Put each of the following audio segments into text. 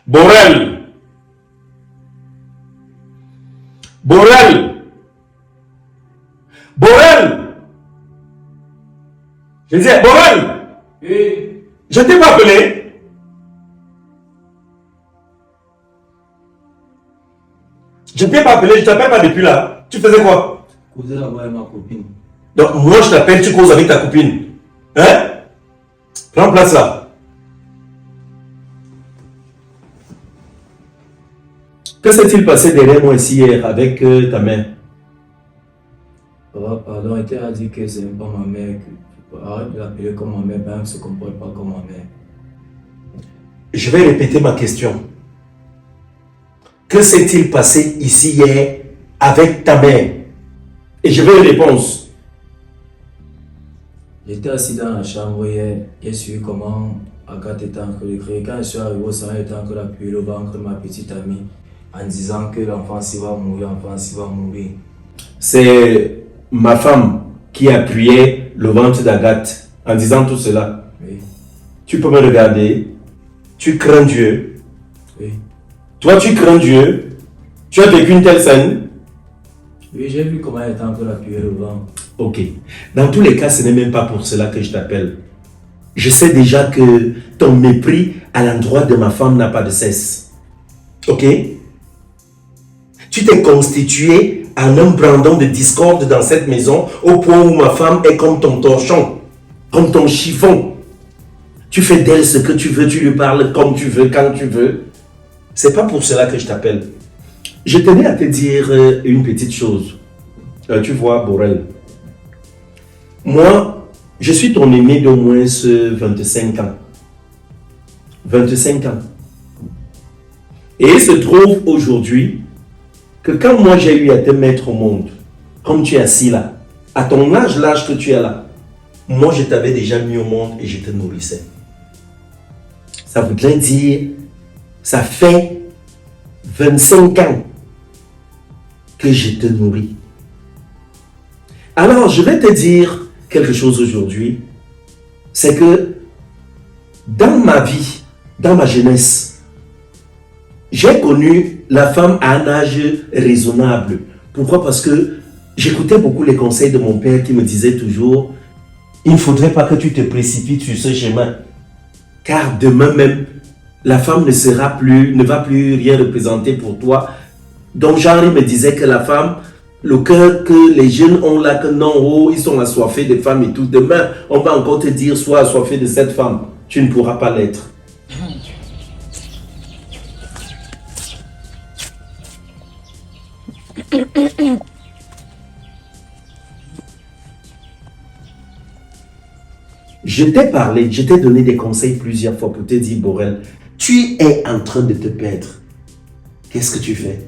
Borel. Borel. Borel. Je disais, Borel. Oui. Je t'ai pas appelé. Je t'ai pas appelé, je t'appelle pas depuis là. Tu faisais quoi? Causer là-bas avec ma copine. Donc moi je t'appelle, tu causes avec ta copine. Hein? Prends place là. Que s'est-il passé derrière moi ici hier avec ta mère? Papa, pardon, elle t'a dit que c'est même pas ma mère. Arrête de l'appeler comme ma mère, ben, elle ne se comporte pas comme ma mère. Je vais répéter ma question. Que s'est-il passé ici hier avec ta mère? Et je veux une réponse. J'étais assis dans la chambre hier, j'ai suivi comment Agathe était en train de crier. Quand je suis arrivé au salon, elle était en train d'appuyer le ventre de ma petite amie en disant que l'enfant s'y va mourir, l'enfant s'y va mourir. C'est ma femme qui appuyait le ventre d'Agathe en disant tout cela. Oui, Tu peux me regarder. Tu crains Dieu. oui. Toi, tu crains Dieu. Tu as vécu une telle scène. Oui, j'ai vu comment elle était en train d'appuyer le ventre. Ok. Dans tous les cas, ce n'est même pas pour cela que je t'appelle. Je sais déjà que ton mépris à l'endroit de ma femme n'a pas de cesse. Ok? Tu t'es constitué en un brandon de discorde dans cette maison au point où ma femme est comme ton torchon, comme ton chiffon. Tu fais d'elle ce que tu veux, tu lui parles comme tu veux, quand tu veux. C'est pas pour cela que je t'appelle. Je tenais à te dire une petite chose. Tu vois, Borel. Moi, je suis ton aîné d'au moins 25 ans. 25 ans. Et il se trouve aujourd'hui que quand moi j'ai eu à te mettre au monde, comme tu es assis là, à ton âge, l'âge que tu as là, moi je t'avais déjà mis au monde et je te nourrissais. Ça voudrait dire, ça fait 25 ans que je te nourris. Alors je vais te dire quelque chose aujourd'hui, c'est que dans ma vie, dans ma jeunesse, j'ai connu la femme à un âge raisonnable. Pourquoi? Parce que j'écoutais beaucoup les conseils de mon père qui me disait toujours, il ne faudrait pas que tu te précipites sur ce chemin, car demain même, la femme ne va plus rien représenter pour toi. Donc Jean-Henri me disait que la femme, le cœur que les jeunes ont là, que non, oh, ils sont assoiffés des femmes et tout. Demain, on va encore te dire, sois assoiffé de cette femme. Tu ne pourras pas l'être. Je t'ai parlé, je t'ai donné des conseils plusieurs fois pour te dire, Borel, tu es en train de te perdre. Qu'est-ce que tu fais?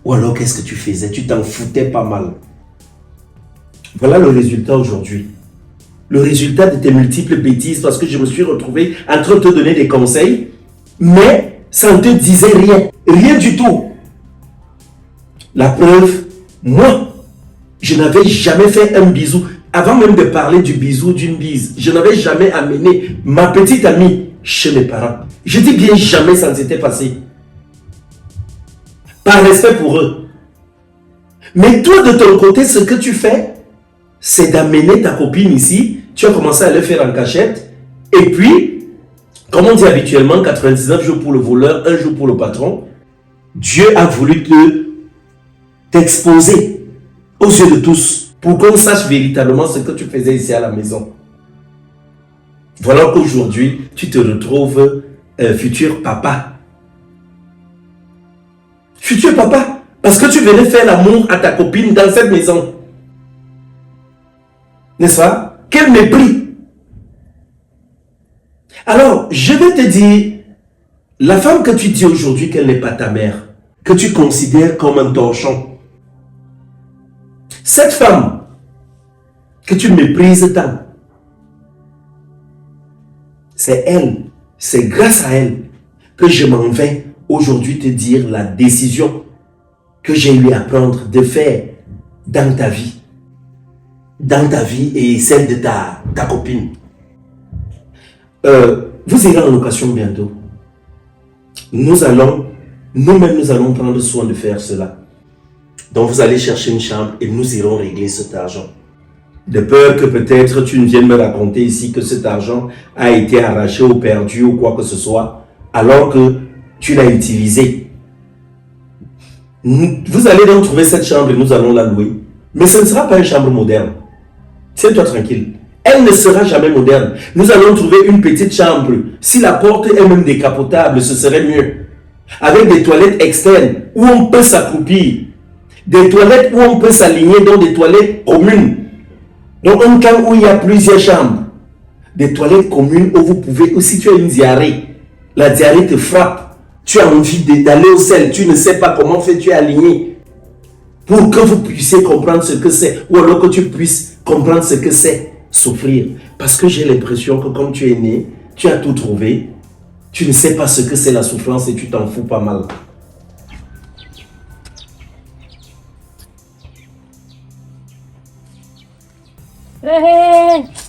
Ou alors qu'est-ce que tu faisais? Tu t'en foutais pas mal. Voilà le résultat aujourd'hui. Le résultat de tes multiples bêtises parce que je me suis retrouvé en train de te donner des conseils, mais ça ne te disait rien. Rien du tout. La preuve, moi, je n'avais jamais fait un bisou. Avant même de parler du bisou, d'une bise, je n'avais jamais amené ma petite amie chez mes parents. Je dis bien jamais ça ne s'était passé. Par respect pour eux. Mais toi, de ton côté, ce que tu fais, c'est d'amener ta copine ici. Tu as commencé à le faire en cachette. Et puis, comme on dit habituellement, 99 jours pour le voleur, 1 jour pour le patron. Dieu a voulu t'exposer aux yeux de tous pour qu'on sache véritablement ce que tu faisais ici à la maison. Voilà qu'aujourd'hui, tu te retrouves futur papa. Futur papa, parce que tu venais faire l'amour à ta copine dans cette maison. N'est-ce pas? Quel mépris! Alors, je vais te dire, la femme que tu dis aujourd'hui qu'elle n'est pas ta mère, que tu considères comme un torchon, cette femme que tu méprises tant, c'est elle, c'est grâce à elle que je m'en vais aujourd'hui te dire la décision que j'ai eu à prendre de faire dans ta vie. Dans ta vie et celle de ta copine. Vous irez en location bientôt. nous-mêmes, nous allons prendre soin de faire cela. Donc vous allez chercher une chambre et nous irons régler cet argent. De peur que peut-être tu ne viennes me raconter ici que cet argent a été arraché ou perdu ou quoi que ce soit, alors que tu l'as utilisé. Vous allez donc trouver cette chambre et nous allons la louer. Mais ce ne sera pas une chambre moderne. Tiens-toi tranquille. Elle ne sera jamais moderne. Nous allons trouver une petite chambre. Si la porte est même décapotable, ce serait mieux. Avec des toilettes externes où on peut s'accroupir. Des toilettes où on peut s'aligner dans des toilettes communes. Donc un camp où il y a plusieurs chambres. Des toilettes communes où vous pouvez, ou si tu as une diarrhée, la diarrhée te frappe. Tu as envie d'aller au sel, tu ne sais pas comment faire, tu es aligné. Pour que vous puissiez comprendre ce que c'est, ou alors que tu puisses comprendre ce que c'est, souffrir. Parce que j'ai l'impression que comme tu es né, tu as tout trouvé, tu ne sais pas ce que c'est la souffrance et tu t'en fous pas mal.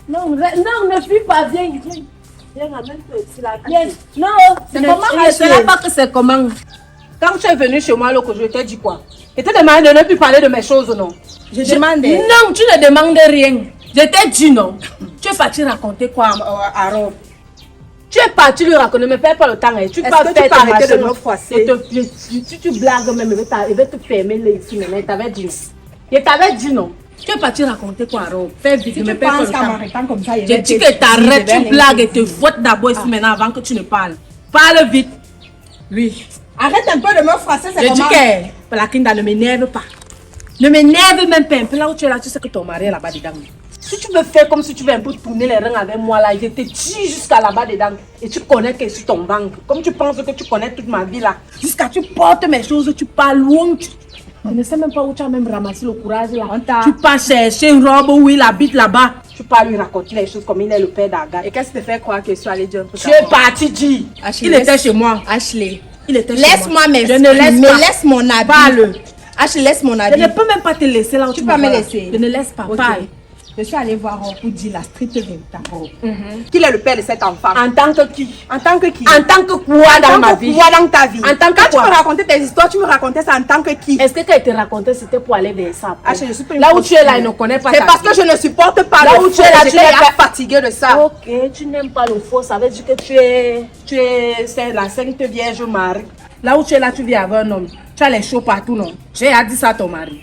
Non, ne suis pas bien. Viens, amène-toi ici là. Viens. Non, c'est comment? Je ne sais pas que c'est comment. Quand tu es venu chez moi, là, que je t'ai dit quoi? Je t'ai demandé de ne plus parler de mes choses, non? Je demandais. Non, tu ne demandes rien. Je t'ai dit non. Tu es parti raconter quoi à Rob? Tu es parti lui raconter, ne me perds pas le temps. Tu peux arrêter de me froisser. Tu blagues même, il va te fermer là ici maintenant. Je t'avais dit non. Tu es parti raconter quoi, Rob? Fais vite, si tu penses qu'à m'arrêtant comme ça, je dis que t'arrêtes, tu blagues et te votes d'abord ici maintenant avant que tu ne parles. Parle vite. Oui. Arrête un peu de me froisser, c'est comment? Je dis que la Kinda ne m'énerve pas. Ne m'énerve même pas un peu. Là où tu es là, tu sais que ton mari est là-bas dedans. Si tu veux faire comme si tu veux un peu tourner les reins avec moi là, je te tire jusqu'à là-bas dedans. Et tu connais que je suis ton banque. Comme tu penses que tu connais toute ma vie là. Jusqu'à tu portes mes choses, tu pars loin. Je ne sais même pas où tu as même ramassé le courage là. Tu pars chercher une robe où il habite là-bas. Tu pars lui raconter les choses comme il est le père d'Aga. Et qu'est-ce qui te fait croire que je suis allée dire un peu? Tu es parti dire. Il était chez moi. Ashley. Il était chez moi. Laisse-moi m'exprimer. Laisse mon habit. Parle. Ashley, laisse mon habit. Je ne peux même pas te laisser là où tu peux me laisser. Je ne laisse pas. Okay. Parle. Je suis allée voir pour dire la stricte vérité. Qui est le père de cet enfant? En tant que qui? En tant que qui? En tant que quoi dans ma vie? Quoi dans ta vie? En tant que quand quoi? Tu me racontais tes histoires, tu me racontais ça en tant que qui? Est-ce que quand il te racontait, c'était pour aller vers ça? Je suis là où tu es là, il ne connaît pas. C'est parce que je ne supporte pas là où tu es là, tu es fatiguée de ça. Ok, tu n'aimes pas le faux, ça veut dire que tu es la Sainte Vierge Marie. Là où tu es là, tu vis avec un homme. Tu as les chauds partout, non? J'ai dit ça à ton mari.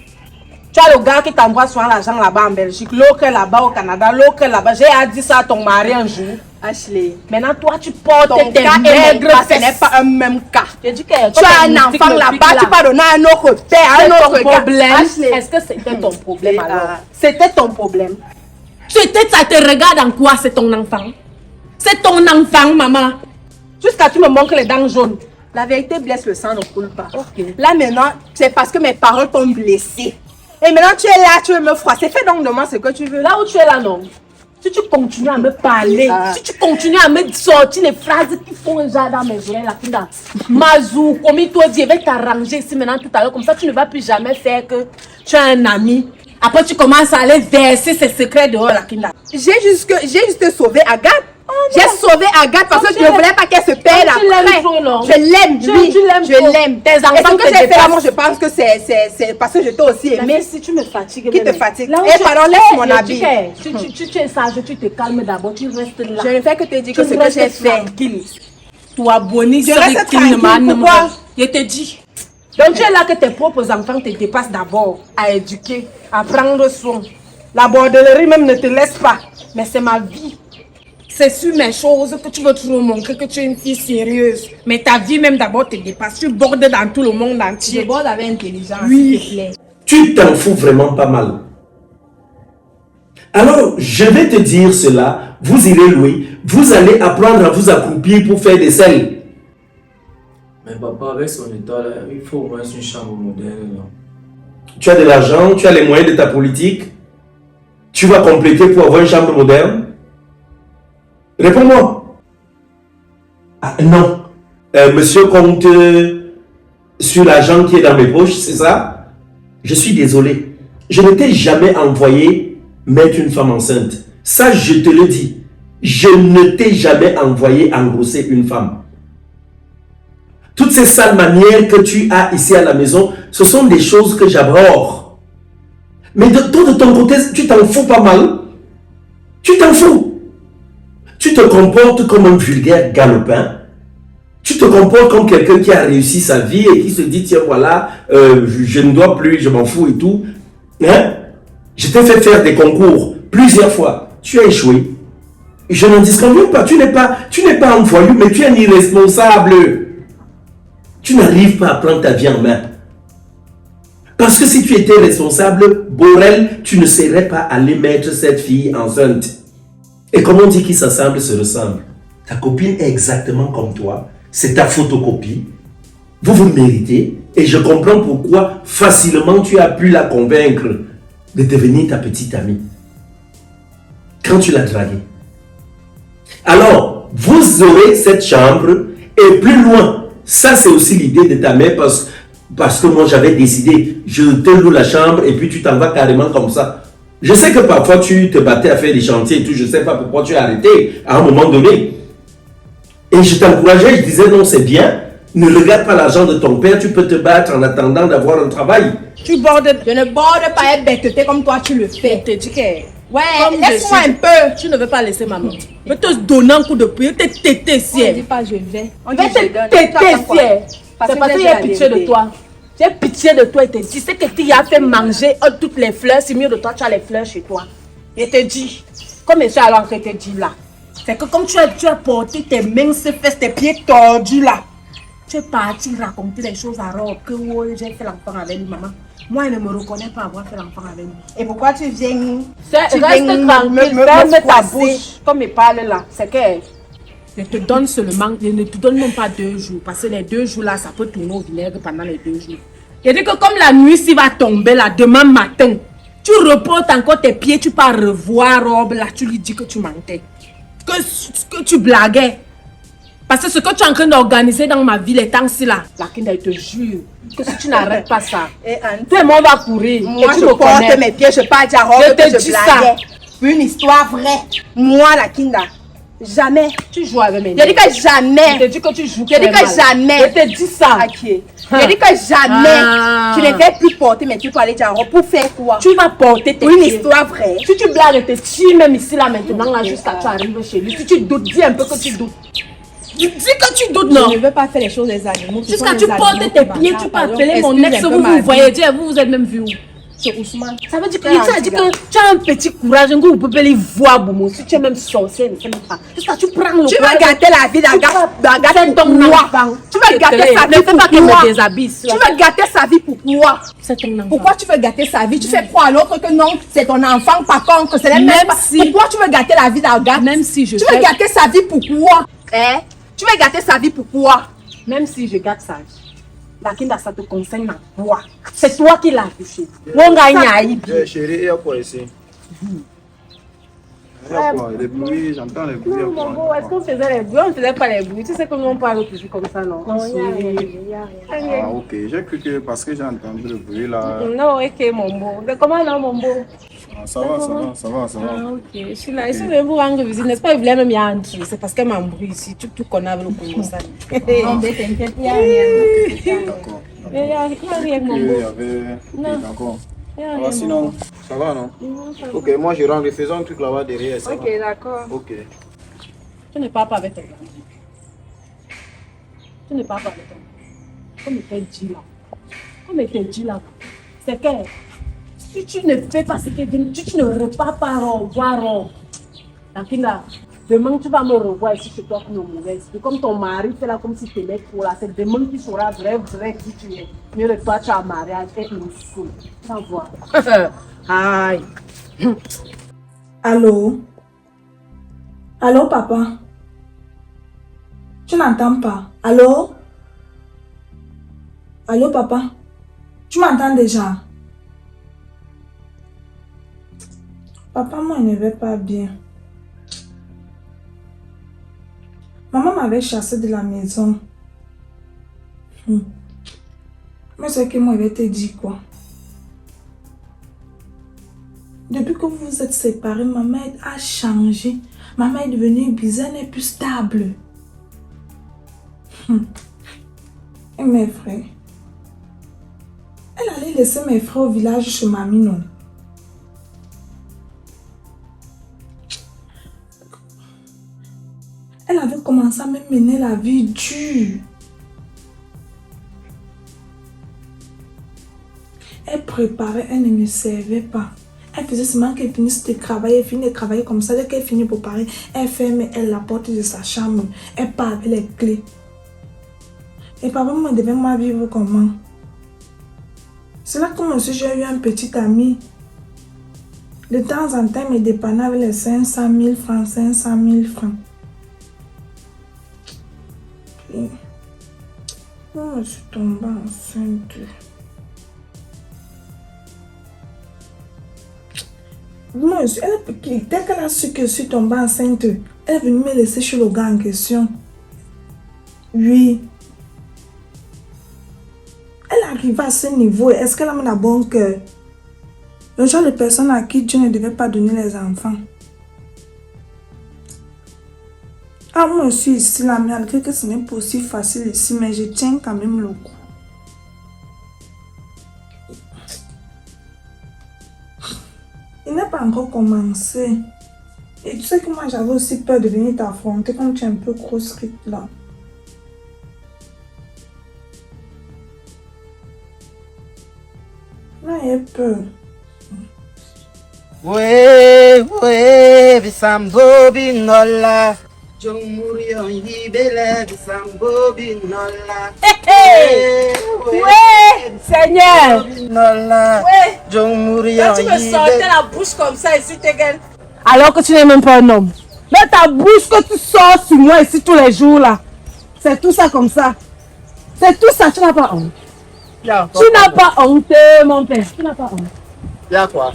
Tu as le gars qui t'envoie souvent l'argent là-bas en Belgique, l'autre là-bas au Canada, l'autre là-bas. J'ai dit ça à ton mari un jour. Ashley, maintenant toi tu portes tes maigres, ce n'est pas un même cas. Je dis que tu as un enfant là-bas, tu peux donner un autre père, un autre problème. Est-ce que c'était ton problème alors? C'était ton problème. Ça te regarde en quoi? C'est ton enfant. C'est ton enfant, maman. Jusqu'à tu me montres les dents jaunes. La vérité blesse, le sang ne coule pas. Okay. Là maintenant, c'est parce que mes paroles t'ont blessé. Et maintenant tu es là, tu veux me froisser. Fais donc de moi ce que tu veux. Là où tu es là, non. Si tu continues à me parler, si tu continues à me sortir les phrases qui font déjà dans mes oreilles, là, Mazou, comme il t'a dit, je vais t'arranger ici maintenant tout à l'heure. Comme ça, tu ne vas plus jamais faire que tu as un ami. Après, tu commences à aller verser ses secrets dehors, là, Kinda. J'ai juste sauvé Agathe. J'ai sauvé Agathe parce que je ne voulais pas qu'elle se perde après. Je l'aime, oui. Je l'aime. Tes enfants, et ce que j'ai fait là, moi, je pense que c'est parce que je t'ai aussi aimé. Mais si tu me fatigues, qui te fatigue? Eh, pardon, laisse mon habit. Tu es sage, tu te calmes d'abord, tu restes là. Je ne fais que te dire que ce que j'ai fait. Toi, Bonnie, je reste tranquille, pourquoi? Je te dis. Donc tu es là que tes propres enfants te dépassent d'abord à éduquer, à prendre soin. La bordellerie même ne te laisse pas. Mais c'est ma vie. C'est sur mes choses que tu veux toujours montrer que tu es une fille sérieuse. Mais ta vie même d'abord te dépasse. Tu bordes dans tout le monde entier. Je borde avec intelligence, oui. s'il te plaît. Tu t'en fous vraiment pas mal. Alors, je vais te dire cela. Vous irez louer. Vous allez apprendre à vous accroupir pour faire des selles. Mais papa, avec son état là, il faut au moins une chambre moderne. Là. Tu as de l'argent, tu as les moyens de ta politique. Tu vas compléter pour avoir une chambre moderne. Réponds-moi. Ah, non. Monsieur compte sur l'argent qui est dans mes poches, c'est ça? Je suis désolé. Je ne t'ai jamais envoyé mettre une femme enceinte. Ça, je te le dis. Je ne t'ai jamais envoyé engrosser une femme. Toutes ces sales manières que tu as ici à la maison, ce sont des choses que j'abhorre. Mais toi, de ton côté, tu t'en fous pas mal. Tu t'en fous. Tu te comportes comme un vulgaire galopin. Tu te comportes comme quelqu'un qui a réussi sa vie et qui se dit, tiens, voilà, je ne dois plus, je m'en fous et tout. Hein? Je t'ai fait faire des concours plusieurs fois. Tu as échoué. Je n'en disconviens pas. Tu n'es pas un voyou, mais tu es un irresponsable. Tu n'arrives pas à prendre ta vie en main. Parce que si tu étais responsable, Borel, tu ne serais pas allé mettre cette fille enceinte. Et comme on dit qui s'assemble se ressemble. Ta copine est exactement comme toi. C'est ta photocopie. Vous vous méritez. Et je comprends pourquoi facilement tu as pu la convaincre de devenir ta petite amie. Quand tu l'as draguée. Alors, vous aurez cette chambre et plus loin. Ça, c'est aussi l'idée de ta mère parce que moi, j'avais décidé, je te loue la chambre et puis tu t'en vas carrément comme ça. Je sais que parfois, tu te battais à faire des chantiers et tout. Je ne sais pas pourquoi tu as arrêté à un moment donné. Et je t'encourageais, je disais non, c'est bien. Ne regarde pas l'argent de ton père, tu peux te battre en attendant d'avoir un travail. Je ne borde pas être bêteté comme toi, tu le fais. Je te dis que... Ouais, laisse-moi un peu. Tu ne veux pas laisser maman. Je vais te donner un coup de pied, je vais te téter ici. On ne dit pas je vais. Je vais te téter ici. C'est parce que j'ai pitié de toi. J'ai pitié de toi et te dis, c'est que tu as fait manger toutes les fleurs, c'est mieux de toi, tu as les fleurs chez toi. Et te dis, comme je suis alors que te dis là, c'est que comme tu as porté tes mains, ses fesses, tes pieds tordus là, tu es parti raconter les choses à Rob, que oh, j'ai fait l'enfant avec lui, maman. Moi, elle ne me reconnaît pas avoir fait l'enfant avec lui. Et pourquoi tu viens reste tranquille, ferme ta bouche. Comme il parle là, c'est que je te donne seulement, je ne te donne même pas 2 jours. Parce que les 2 jours là, ça peut tourner au vinaigre pendant les 2 jours. Je dis que comme la nuit s'il va tomber là, demain matin, tu reportes encore tes pieds, tu pars revoir Rob là, tu lui dis que tu mentais. Que tu blaguais. Parce que ce que tu es en train d'organiser dans ma vie, les temps-ci là, la Kinda, je te jure que si tu n'arrêtes pas ça, tout le monde va courir. Moi, je porte mes pieds, je pars à Rob, je te dis ça. Une histoire vraie. Moi, la Kinda, jamais. Tu joues avec mes Je dis que jamais. Je te dis que tu joues. Je dis que jamais. Je te dis ça. Okay. Je dis que jamais. Tu ne vais plus porter mes pieds pour aller à Rob. Pour faire quoi? Tu vas porter tes pieds. Une histoire vraie. Si tu blagues et te tires même ici là maintenant là jusqu'à tu arrives chez lui. Si tu doutes, dis un peu que tu doutes. Dis que tu doutes, non. Je ne veux pas faire les choses des animaux. Jusqu'à tu portes tes pieds, tu peux appeler mon ex, vous voyez, vous êtes même vu où? C'est Ousmane. Ça veut dire que tu as dit que tu as un petit courage, un coup, vous pouvez les voir, Boumou. Si tu es même sorcière, ne sais même pas. Jusqu'à tu prends le courage. Tu vas gâter la vie d'Agathe ton enfant. Tu vas gâter sa vie pour quoi? Tu vas gâter sa vie pour quoi? C'est ton enfant. Pourquoi tu veux gâter sa vie? Tu fais croire à l'autre que non, c'est ton enfant, par contre, que c'est la même pas. Pourquoi tu veux gâter la vie d'Agathe? Même si je Tu veux gâter sa vie pour quoi? Tu veux gâter sa vie pour quoi? Même si je gâte sa vie, la Kinda, ça te concerne à toi. C'est toi qui l'as touché. On gagne. Chérie, il y a quoi ici? Il y a quoi? Les bruits, j'entends les bruits. Mon est-ce qu'on faisait les bruits? On ne faisait pas les bruits. Tu sais que nous on parle toujours comme ça, non? Ah, ok. J'ai cru que parce que j'ai entendu le bruit là. Non, ok, mon beau. Mais comment là, mon beau? Ça va. Ah, ok. Je suis là. Ici, je vais vous rendre visite. N'est-ce pas? Il voulait même y entrer. C'est parce qu'elle m'embrouille ici. Tu connais avec le Congo, ça. Non, mais t'inquiète, il n'y a rien. D'accord. Il n'y a rien, mon beau. Il y avait. D'accord. Sinon, ça va, non? Ok, moi je rentre. Faisons un truc là-bas derrière. Ok, d'accord. Ok. Tu ne parles pas avec toi. Tu ne parles pas avec toi. Comme il t'a dit là. C'est que si tu ne fais pas ce que tu ne repars pas revoir. Là, demain tu vas me revoir ici chez toi pour me mourir. Comme ton mari fait là comme si tu étais pour là. C'est demain qui sera vrai qui tu es. Mieux de toi tu as un mariage et une foule. Tu vas voir. Aïe. Allô? Allô, papa? Tu n'entends pas? Allô? Allô, papa? Tu m'entends déjà? Papa, moi, je ne vais pas bien. Maman m'avait chassé de la maison. Mais c'est que moi, je vais te dire quoi? Depuis que vous vous êtes séparés, maman a changé. Maman est devenue bizarre, elle n'est plus stable. Et mes frères? Elle allait laisser mes frères au village chez mamie, non? Elle avait commencé à me mener la vie dure. Elle préparait, elle ne me servait pas. Elle faisait seulement qu'elle finisse de travailler, comme ça. Dès qu'elle finit pour parler, elle ferme la porte de sa chambre. Elle part avec les clés. Et papa me devait moi vivre comment? C'est là que moi aussi j'ai eu un petit ami. De temps en temps, il me dépannait avec les 500 000 francs, 500 000 francs. Et moi, je suis tombée enceinte. Moi, dès qu'elle a su que je suis tombée enceinte, elle est venue me laisser chez le gars en question. Oui. Elle arrive à ce niveau. Est-ce qu'elle a la bonne cœur? Le genre de personne à qui Dieu ne devait pas donner les enfants. Ah, moi aussi ici, là, malgré que ce n'est pas aussi facile ici, mais je tiens quand même le coup. Il n'a pas encore commencé. Et tu sais que moi j'avais aussi peur de venir t'affronter comme tu es un peu grosse là. Là, il a peur. Ouais, bisambo binola. Jomurion yibele bisambo binola. Ouais, Seigneur. Binola. Ouais. Jomurion Quand tu me yibele. sortais la bouche comme ça ici, t'es gueule. Alors que tu n'es même pas un homme. Mais ta bouche que tu sors sur moi ici tous les jours là. C'est tout ça comme ça. C'est tout ça, tu n'as pas honte. Tu n'as pas honte, mon père. Tu n'as pas honte. Y'a quoi?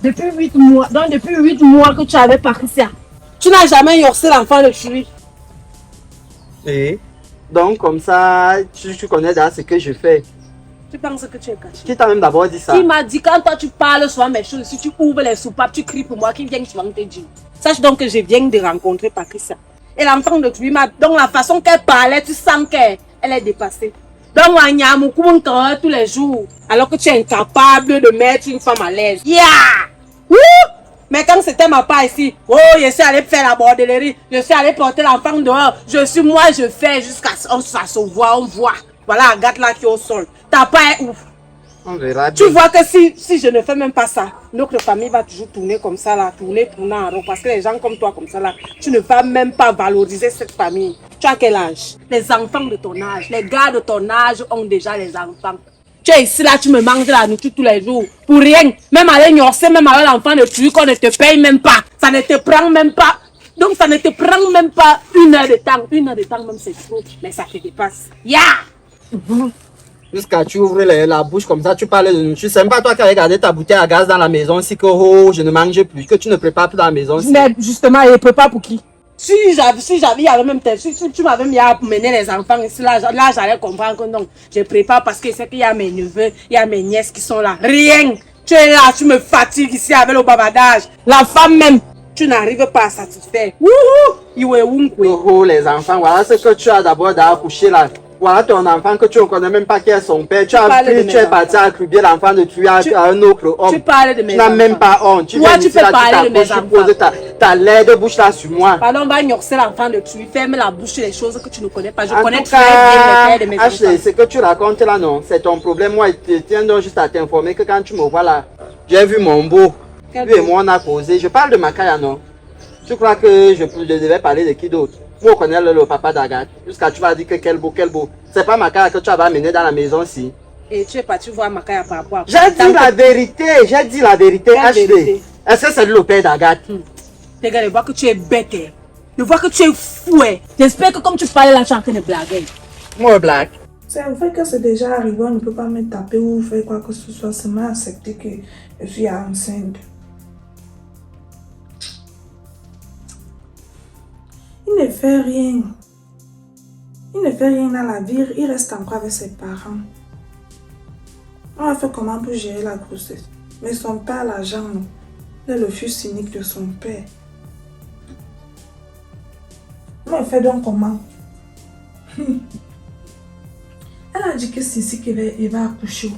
Depuis 8 mois, donc depuis 8 mois que tu avais Patricia, tu n'as jamais yorsé l'enfant de Chui. Et donc comme ça, tu connais déjà ce que je fais. Tu penses que tu es caché? Qui t'a même d'abord dit ça? Qui m'a dit quand toi tu parles sur mes choses, si tu ouvres les soupapes, tu cries pour moi, qui vient souvent te dire. Sache donc que je viens de rencontrer Patricia. Et l'enfant de Chui, donc la façon qu'elle parlait, tu sens qu'elle est dépassée. Donc, tous les jours, alors que tu es incapable de mettre une femme à l'aise. Yeah! Wouh! Mais quand c'était ma part ici, oh, je suis allé faire la bordellerie, je suis allé porter l'enfant dehors, je fais jusqu'à ce que ça se voit, on voit. Voilà, Agathe là qui est au sol. Ta part est ouf. On verra bien. Tu vois que si je ne fais même pas ça, notre famille va toujours tourner comme ça là, tourner en rond. Parce que les gens comme toi comme ça là, tu ne vas même pas valoriser cette famille. Tu as quel âge? Les enfants de ton âge, les gars de ton âge ont déjà les enfants. Tu es ici là, tu me manges de la nourriture tous les jours. Pour rien. Même aller gnosser, même avec l'enfant de tu qu'on ne te paye même pas. Ça ne te prend même pas. Donc ça ne te prend même pas 1 heure de temps. 1 heure de temps même c'est trop. Mais ça te dépasse. Yeah! Jusqu'à tu ouvres la bouche comme ça, tu parles de nourriture. C'est même pas toi qui as regardé ta bouteille à gaz dans la maison, si que oh, je ne mange plus, que tu ne prépares plus dans la maison. Mais justement, il ne prépare pour qui? Si j'avais, il y avait même si tu m'avais mis à mener les enfants ici, là j'allais comprendre que non, je prépare parce que c'est qu'il y a mes neveux, il y a mes nièces qui sont là. Rien! Tu es là, tu me fatigues ici avec le bavardage. La femme même, tu n'arrives pas à satisfaire. Oh, les enfants, voilà ce que tu as d'abord d'accoucher là. Voilà ton enfant que tu ne connais même pas qui est son père. Tu es parti attribuer l'enfant de tuer à un autre homme. Tu parles de mes enfants. Tu n'as même pas honte. Tu viens ici là, tu poses ta laide bouche là sur moi. Pardon, on va ignorer l'enfant de tuer. Ferme la bouche sur les choses que tu ne connais pas. Je connais très bien le père de mes enfants. Ce que tu racontes là, non, c'est ton problème. Moi, je tiens donc juste à t'informer que quand tu me vois là, j'ai vu mon beau. Lui et moi, on a causé. Je parle de Makaya, non? Tu crois que je devais parler de qui d'autre? Moi, on connaît le papa d'Agathe. Jusqu'à tu vas dire que quel beau. C'est pas Makaya que tu vas amener dans la maison si. Et tu es parti voir Makaya par rapport à quoi? J'ai dit la vérité. HD. Est-ce que c'est le père d'Agathe? Regarde, je vois que tu es bête. Je vois que tu es fou. J'espère que comme tu parlais là, tu es en train de blaguer. Moi, blague. C'est vrai que c'est déjà arrivé, on ne peut pas me taper ou faire quoi que ce soit, seulement accepter que je suis enceinte. Il ne fait rien. Il ne fait rien dans la vie, il reste encore avec ses parents. On va faire comment pour gérer la grossesse? Mais son père, l'argent, non. Il est le fils unique de son père. On fait donc comment? Elle a dit que c'est ici qu'il va accoucher.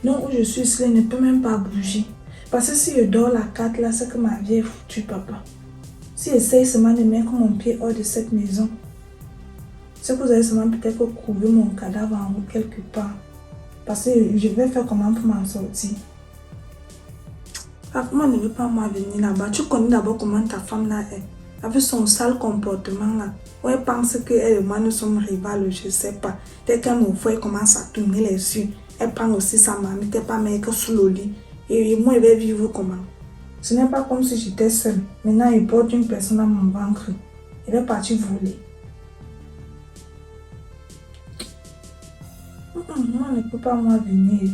Donc où je suis ici, elle ne peut même pas bouger. Parce que si je dors la 4 là, c'est que ma vie est foutue, papa. Si j'essaye seulement de mettre mon pied hors de cette maison, c'est que vous allez seulement peut-être trouver mon cadavre en route quelque part. Parce que je vais faire comment pour m'en sortir. Comment ne veut pas moi venir là-bas? Tu connais d'abord comment ta femme là est. Avec son sale comportement là. Où elle pense qu'elle et moi nous sommes rivales, je ne sais pas. Dès qu'elle me voit, elle commence à tourner les yeux. Elle prend aussi sa mamie, elle pas mettre sous le lit. Et moi, je vais vivre comment? Ce n'est pas comme si j'étais seule. Maintenant, il porte une personne à mon ventre. Il va partir voler. Moi, ne peut pas moi venir.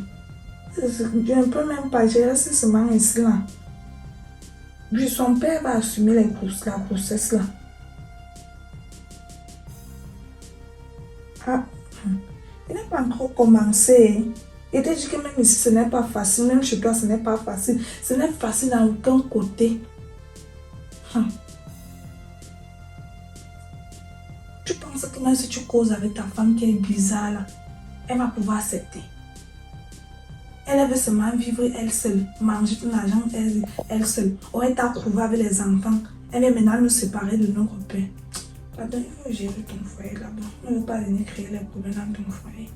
Je ne peux même pas gérer ce seulement ici là. Puis son père va assumer la grossesse là. Ah, il n'a pas encore commencé. Il t'a dit que même ici ce n'est pas facile, même chez toi ce n'est pas facile. Ce n'est facile à aucun côté. Tu penses que même si tu causes avec ta femme qui est bizarre là, elle va pouvoir accepter. Elle veut seulement vivre elle seule, manger ton argent elle seule. Ou elle t'a trouvé avec les enfants. Elle est maintenant nous séparer de nos repères. Pardon, il faut gérer ton foyer là-bas. On ne veut pas venir créer les problèmes dans ton foyer.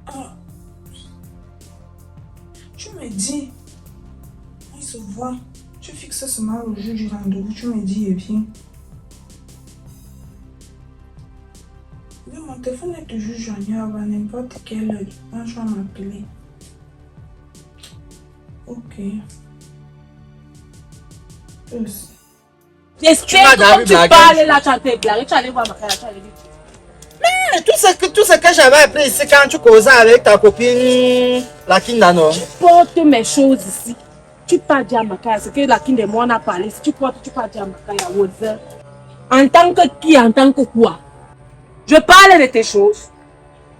Ah. Tu me dis, on se voit. Tu fixes seulement le jour du rendez-vous. Tu me dis, et viens. Mais mon téléphone est toujours joignable à n'importe quelle heure. Un jour m'appeler. Ok. J'espère que quand tu parles là, tu as déclaré, tu allais voir ma frère, tu allais dire. Mais tout ce que j'avais appris ici quand tu causais avec ta copine, la Kinda, non? Tu portes mes choses ici. Tu pas dire à ma frère, c'est que la Kinda et moi on a parlé. Si tu portes, tu pas dire à ma frère, en tant que qui, en tant que quoi? Je parle de tes choses.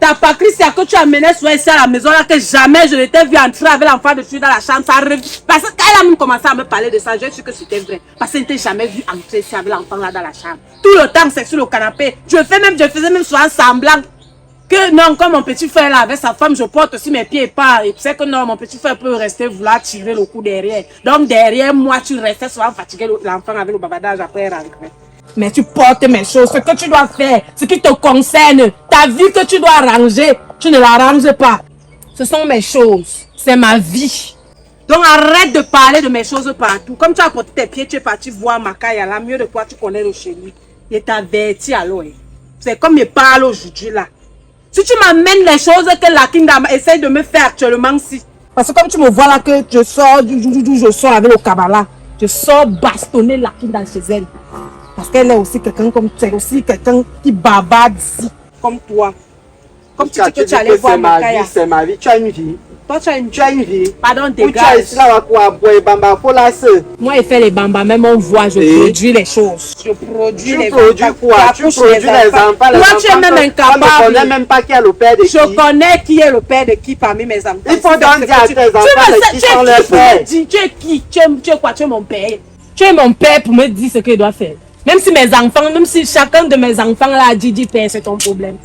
T'as pas cru c'est que tu amenais soit ici à la maison là que jamais je ne t'ai vu entrer avec l'enfant de fille dans la chambre. Ça parce que quand elle a même commencé à me parler de ça, j'ai su que c'était vrai. Parce que je ne t'ai jamais vu entrer ici avec l'enfant là dans la chambre. Tout le temps c'est sur le canapé. Je faisais même souvent semblant que non, comme mon petit frère là avec sa femme, je porte aussi mes pieds pas. Et tu sais que non, mon petit frère peut rester vouloir tirer le coup derrière. Donc derrière moi, tu restais souvent fatigué l'enfant avec le babadage après rentrer. Mais tu portes mes choses, ce que tu dois faire, ce qui te concerne, ta vie que tu dois ranger, tu ne la ranges pas. Ce sont mes choses, c'est ma vie. Donc arrête de parler de mes choses partout. Comme tu as porté tes pieds, tu es parti voir Makaya là, mieux de toi tu connais le chez lui. Il t'avertit alors. C'est comme il parle aujourd'hui là. Si tu m'amènes les choses que la Kingdom essaye de me faire actuellement, si. Parce que comme tu me vois là que je sors, je sors avec le Kabbalah, je sors bastonner la Kingdom chez elle. Parce qu'elle est aussi quelqu'un comme tu es aussi quelqu'un qui bavarde ici, comme toi. Comme tu dis que tu allais voir Makaya. C'est ma vie, tu as une vie. Toi, tu as une vie. Pardon, dégage. Moi, je fais les bambas, même on voit, je produis les choses. Je produis les enfants. Tu produis quoi? Tu produis les enfants. Toi, tu es même incapable. Je ne connais même pas qui est le père de qui. Je connais qui est le père de qui parmi mes enfants. Il faut donc dire à tes enfants qui sont leurs pères. Tu es qui? Tu es quoi? Tu es mon père. Tu es mon père pour me dire ce qu'il doit faire. Même si mes enfants, même si chacun de mes enfants là a dit père, c'est ton problème.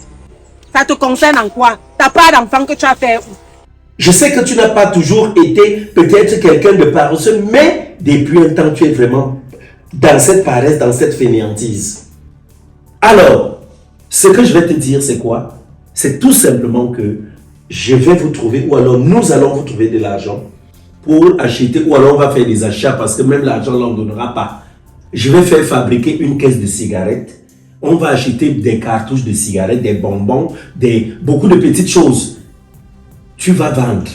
Ça te concerne en quoi? Tu n'as pas d'enfant que tu as fait. Je sais que tu n'as pas toujours été peut-être quelqu'un de paresseux, mais depuis un temps, tu es vraiment dans cette paresse, dans cette fainéantise. Alors, ce que je vais te dire, c'est quoi? C'est tout simplement que je vais vous trouver, ou alors nous allons vous trouver de l'argent pour acheter, ou alors on va faire des achats, parce que même l'argent, là, on ne donnera pas. Je vais faire fabriquer une caisse de cigarettes. On va acheter des cartouches de cigarettes, des bonbons, beaucoup de petites choses. Tu vas vendre.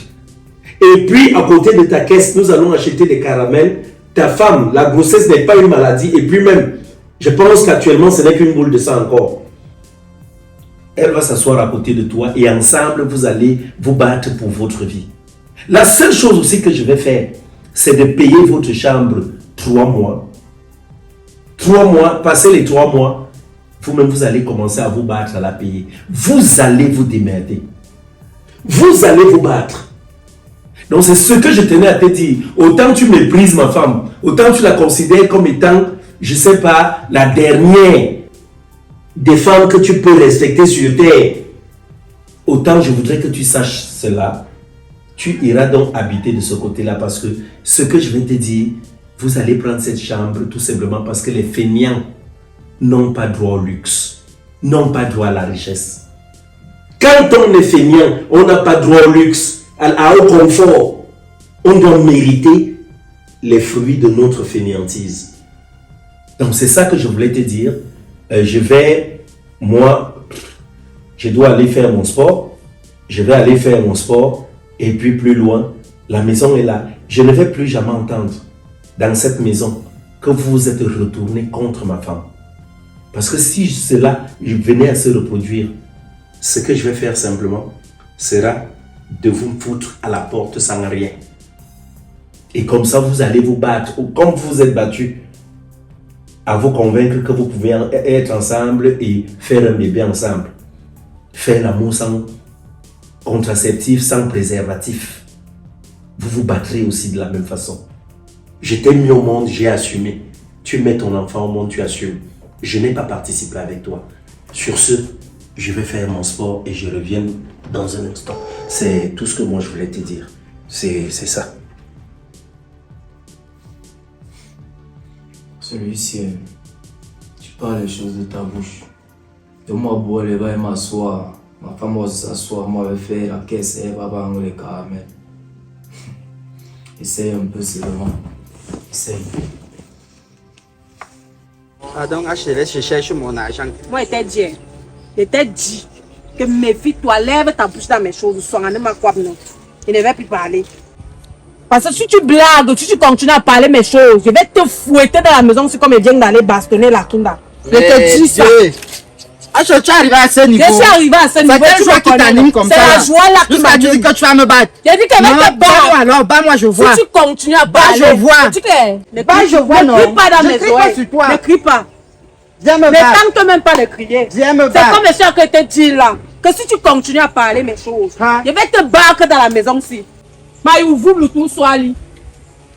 Et puis, à côté de ta caisse, nous allons acheter des caramels. Ta femme, la grossesse n'est pas une maladie. Et puis même, je pense qu'actuellement, ce n'est qu'une boule de sang encore. Elle va s'asseoir à côté de toi et ensemble, vous allez vous battre pour votre vie. La seule chose aussi que je vais faire, c'est de payer votre chambre 3 mois. 3 mois, passez les 3 mois, vous-même, vous allez commencer à vous battre, à la payer. Vous allez vous démerder. Vous allez vous battre. Donc c'est ce que je tenais à te dire. Autant tu méprises ma femme, autant tu la considères comme étant, je ne sais pas, la dernière. des femmes que tu peux respecter sur terre. Autant je voudrais que tu saches cela. Tu iras donc habiter de ce côté-là parce que ce que je vais te dire, vous allez prendre cette chambre tout simplement parce que les fainéants n'ont pas droit au luxe, n'ont pas droit à la richesse. Quand on est fainéant, on n'a pas droit au luxe, au confort. On doit mériter les fruits de notre fainéantise. Donc c'est ça que je voulais te dire. Je dois aller faire mon sport. Je vais aller faire mon sport. Et puis plus loin, la maison est là. Je ne vais plus jamais entendre dans cette maison que vous vous êtes retourné contre ma femme. Parce que si cela venait à se reproduire, ce que je vais faire simplement sera de vous foutre à la porte sans rien. Et comme ça, vous allez vous battre. Ou comme vous vous êtes battu, à vous convaincre que vous pouvez être ensemble et faire un bébé ensemble. Faire l'amour sans contraceptif, sans préservatif. Vous vous battrez aussi de la même façon. Je t'ai mis au monde, j'ai assumé. Tu mets ton enfant au monde, tu assumes. Je n'ai pas participé avec toi. Sur ce, je vais faire mon sport et je reviens dans un instant. C'est tout ce que moi je voulais te dire. C'est ça. Celui-ci, tu parles les choses de ta bouche. De moi, boire les bains, m'asseoir. Ma femme va s'asseoir, moi je vais faire la caisse, elle va vendre les caramels. Essaye un peu seulement. Essaye. Ah donc, je cherche mon argent. Moi, je t'ai dit que méfie-toi, lève ta bouche dans mes choses, sois en ma quoi, non. Je ne vais plus parler. Parce que si tu blagues, si tu continues à parler mes choses, je vais te fouetter dans la maison, c'est comme je viens d'aller bastonner la Kinda. Je te dis ça. Ah, tu es arrivé à ce niveau. Je suis arrivé à ce niveau. C'est quelle joie qui t'anime comme ça? C'est la joie là qui m'anime. Tu dis que tu vas me battre. J'ai dit qu'elle va te battre. Alors, bats-moi, je vois. Si tu continues à parler, je vois. Ne crie pas dans mes oreilles. Ne crie pas. Viens me battre. Ne tente même pas de crier. Viens me C'est battre. comme monsieur que te dit là. Que si tu continues à parler mes choses, je vais te battre dans la maison-ci. Maïou, vous, le tout soit ali.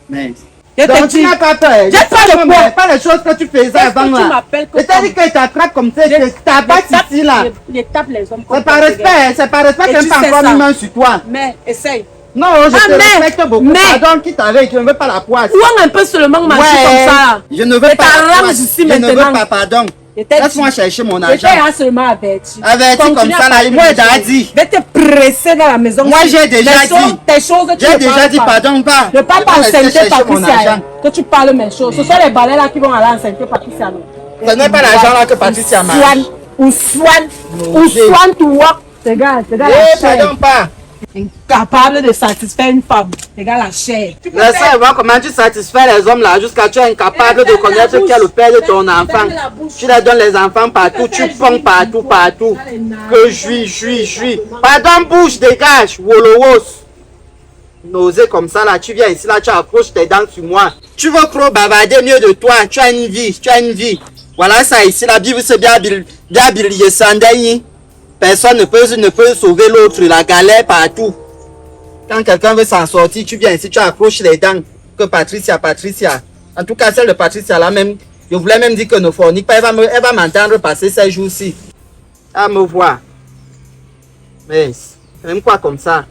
Donc tu n'as pas peur. J'ai pas de peur. Pas les choses que tu faisais avant là. C'est-à-dire que tu attrapes comme ça, tu t'abattes ici là. Je tape les hommes comme c'est par respect qu'elle pas encore une main sur toi. Mais essaye. Non, je te respecte beaucoup. Pardon, qui t'avait, je ne veux pas la poisse. Ou un peu seulement marcher comme ça. Je ne veux pas la poisse. Je ne veux pas, pardon. Laisse-moi chercher mon argent. J'étais seulement averti. Averti comme ça là, moi j'ai dit. Je vais te presser dans la maison. Moi j'ai déjà dit. Tes choses, j'ai déjà dit pardon pas. Ne parle pas enceinte Patricia. Que tu parles mes choses. Ce sont les balais là qui vont aller enceinte Patricia. Ce n'est pas l'argent là que Patricia m'a. Ou soigne to work. C'est gars, pardon pas. Incapable de satisfaire une femme. C'est gars la chair. Laissez voir comment tu satisfais les hommes là jusqu'à tu es incapable de connaître qui est le père de ton enfant. Tu leur donnes les enfants partout, tu ponds partout. Que je. Pardon, bouge, dégage, wolowos. Nausée comme ça là, tu viens ici là, tu approches tes dents sur moi. Tu veux trop bavarder mieux de toi, tu as une vie. Voilà ça ici là, Bible c'est bien bilier sandaï. Personne ne peut sauver l'autre, la galère partout. Quand quelqu'un veut s'en sortir, tu viens ici, tu approches les dents. Que Patricia. En tout cas, celle de Patricia là même, je voulais même dire que ne fornique pas, elle va m'entendre passer ces jours-ci. À me voir. Mais, même quoi comme ça?